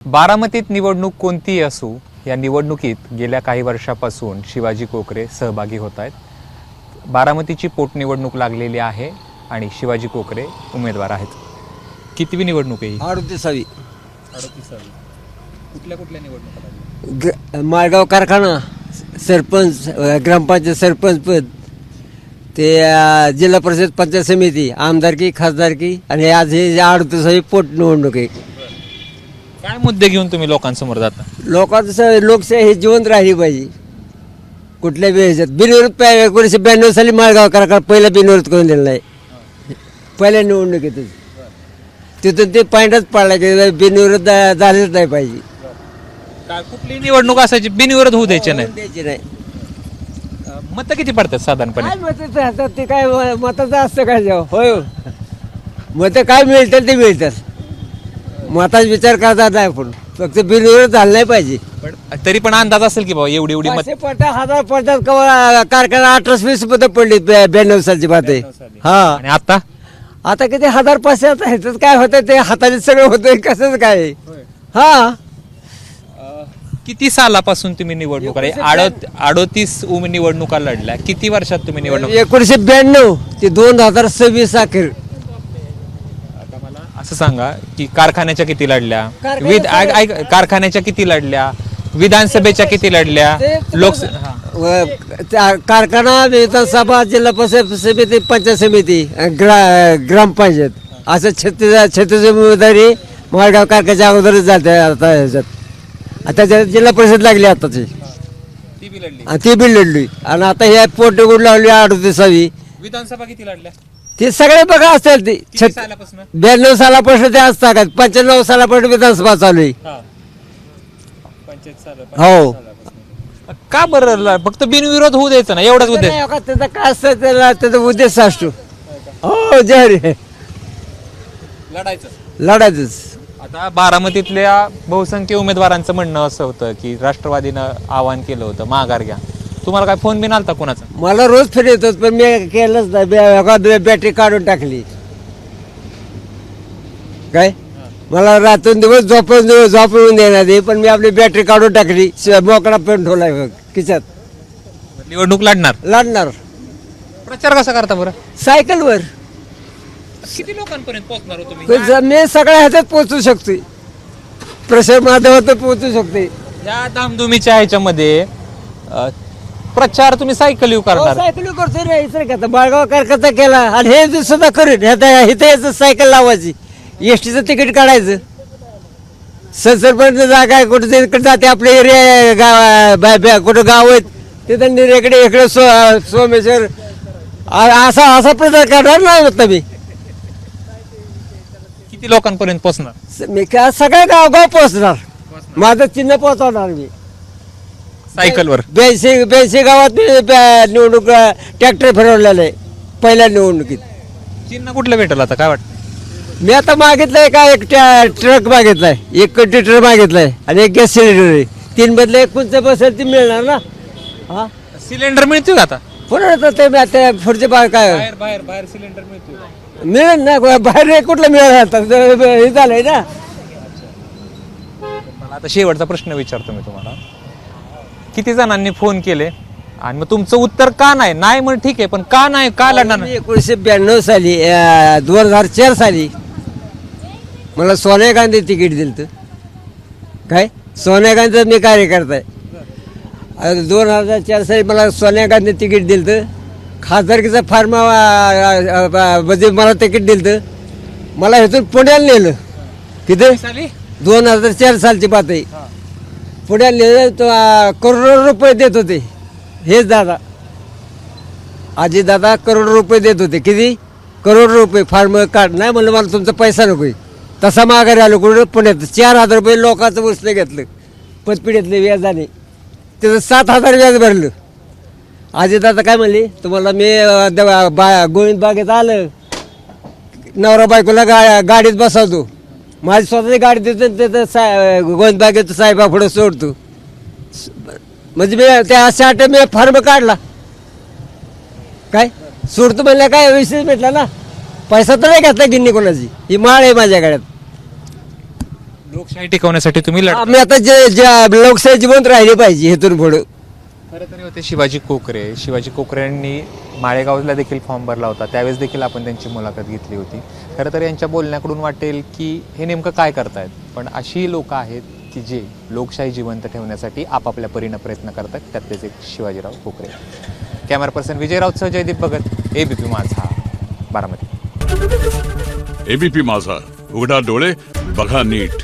बारामतीत निवडणूक कोणतीही असो, या निवडणुकीत गेल्या काही वर्षापासून शिवाजी कोकरे सहभागी होत आहेत. बारामतीची पोटनिवडणूक लागलेली आहे आणि शिवाजी कोकरे उमेदवार आहेत. कितवी निवडणूक आहे? 38वी. कुठल्या कुठल्या निवडणुका? माळगाव कारखाना, सरपंच, ग्रामपंचायत सरपंच पद, ते जिल्हा परिषद पंचायत समिती, आमदारकी, खासदारकी आणि आज हे 38वी पोटनिवडणूक आहे. काय मुद्दे घेऊन तुम्ही लोकांसमोर जाता? लोकांचं लोकशाही ही जिवंत राहिली पाहिजे. कुठल्या बी ह्याच्यात बिनविरोध 1992 साली माळगाव कारखाना पहिला बिनविरोध करून दिलेला आहे. पहिल्या निवडणुकीतच तिथून ते पॉईंटच पाडला की बिनविरोध झालेच नाही पाहिजे. काय कुठली निवडणूक असायची बिनविरोध होऊ द्यायची नाही? द्यायची नाही. मतं किती पडतात साधारणपणे? काय मताचं हातात ते काय मताचं असतं काय जेव्हा होय मतं काय मिळतात ते मिळतात. मताचा विचार करतात नाही पण फक्त बिनविरोध झालं नाही पाहिजे. पण तरी पण अंदाज असेल की बाबा एवढी एवढी मत पडतात, हजार पडतात. कवा कारखाना 18-20 मतं पडली 92 सालची बात आहे. हा आणि आता आता किती 1500 आता ह्याच्यात काय होतं ते हाताने सगळं होतंय कसंच काय. हा किती सालापासून तुम्ही निवडणूक आहे? 38 निवडणुका लढल्या. किती वर्षात तुम्ही निवडणूक? 1992 ते 2026 अखेर. आता मला असं सांगा की कारखान्याच्या किती लढल्या, कारखान्याच्या किती लढल्या, विधानसभेच्या किती लढल्या, कारखाना, विधानसभा, जिल्हा परिषद समिती, पंचायत समिती, ग्रामपंचायत असं 36 उमेदवारी माळगाव कारखान्याच्या अगोदरच जाते. आता ह्याच्यात आता जिल्हा परिषद लागली आताची, ती बी लढली. आणि आता ह्या पोटनिवडणूक लावली 38वी. विधानसभा किती लढल्या? ते सगळे बघा असतील ते 92 सालापासून ते असतात का 95 सालापासून विधानसभा चालू आहे. हो का बरं फक्त बिनविरोध होऊ द्यायचं ना, एवढाच उद्देश? त्याचा काय असतं त्याचा उद्देश असतो. हो जय लढायचंच. आता बारामतीतल्या बहुसंख्य उमेदवारांचं म्हणणं असं होतं की राष्ट्रवादीनं आवाहन केलं होतं माघार घ्या. तुम्हाला काय फोन बिन आलता कोणाचा? मला रोज फिर येतो पण मी केलंच नाही. बॅटरी काढून टाकली. काय मला रातून दिवस झोपून देणार आहे पण मी आपली बॅटरी काढून टाकली. मोकळा पेन ठेवलाय खिच्यात. निवडणूक लढणार. प्रचार कसा करता बरं? सायकलवर. किती लोकांपर्यंत पोहोचणार हो तुम्ही? मी सगळ्या ह्याच्यात पोहोचू शकते. प्रसार माध्यमात पोहोचू शकते. या धामधुमीच्या ह्याच्यामध्ये प्रचार तुम्ही सायकल यू करणार? सायकल करतो रे. इसर का बाळगाव कारखाना केला आणि हे सुद्धा करून इथे यायचं सायकल लावायची. एसटीचं तिकीट काढायचं. सरपंच जागा आहे कुठे इकडे जाते आपल्या एरिया कुठं गाव आहेत तिथं इकडे इकडे सोमेश्वर असा प्रचार करणार नाही होता मी. किती लोकांपर्यंत पोहोचणार? मी काय सगळ्या गाव पोहोचणार. माझं चिन्ह पोहोचवणार मी सायकलवर. 82 गावात मी निवडणूक ट्रॅक्टर फिरवलेलं आहे पहिल्या निवडणुकीत. चिन्ह कुठलं भेटलं आता काय वाटतं? मी आता मागितलंय का एक ट्रक मागितलाय, एक कंटेनर मागितलाय आणि एक गॅस सिलेंडर आहे. 3 बदले कोणतं बसेल ती मिळणार ना. हा सिलेंडर मिळतो का आता? पुन्हा ते आता पुढचे काय बाहेर सिलेंडर मिळतो? मिळेल ना. बाहेर कुठलं मिळालं हे झालंय ना. मला आता शेवटचा प्रश्न विचारतो मी तुम्हाला. किती जणांनी फोन केले आणि मग तुमचं उत्तर का नाही? नाही मग ठीक आहे पण का नाही, का लढणार नाही? 1992 साली 2004 साली मला सोनिया गांधी तिकीट दिलं. काय सोनिया गांधीचं मी कार्यकर्ता आहे. 2004 साली मला सोनिया गांधी तिकीट दिलं. खासदारकीचा फॉर्म म्हणजे मला तिकीट दिलं. मला इथून पुण्याला नेलं. किती 2004 सालची बात आहे. पुण्याला नेलं तर करोडो रुपये देत होते. हेच दादा आजी दादा करोडो रुपये देत होते. किती करोड रुपये फॉर्म कार्ड नाही म्हणलं मला तुमचा पैसा नको. तसा माघारी आलो कुठं पुण्यात 4000 रुपये लोकांचं उसलं घेतलं पतपिढीतले व्याजाने. त्याचं 7000 व्याज भरलं. आजी दादा काय म्हणले तुम्हाला मी गोविंद बागेत आलं नवरा बायकोला गाडीत बसवतो. माझी स्वतःची गाडी देतो तिथं गोविंद बागेत साहेबा पुढे सोडतो. म्हणजे मी त्या अशा मी फॉर्म काढला. काय सोडतो म्हणलं काय विषय भेटला ना. पैसा तर नाही घेतला गिन्नी कोणाची. ही माळ आहे माझ्या गाड्यात. लोकशाही टिकवण्यासाठी तुम्ही लढता. आम्ही आता जे लोकशाही जिवंत राहिली पाहिजे हेतून पुढं. खरं तरी होते शिवाजी कोकरे यांनी माळेगावला देखील फॉर्म भरला होता, त्यावेळेस देखील आपण त्यांची मुलाखत घेतली होती. खरं तर यांच्या बोलण्याकडून वाटेल की हे नेमकं काय करतायत, पण अशी लोक आहेत की जे लोकशाही जिवंत ठेवण्यासाठी आपापल्या परीनं प्रयत्न करतात. त्यातलेच एक शिवाजीराव कोकरे. कॅमेरा पर्सन विजय राऊतसह जयदीप भगत, एबीपी माझा, बारामती. एबीपी माझा, उघडा डोळे बघा नीट.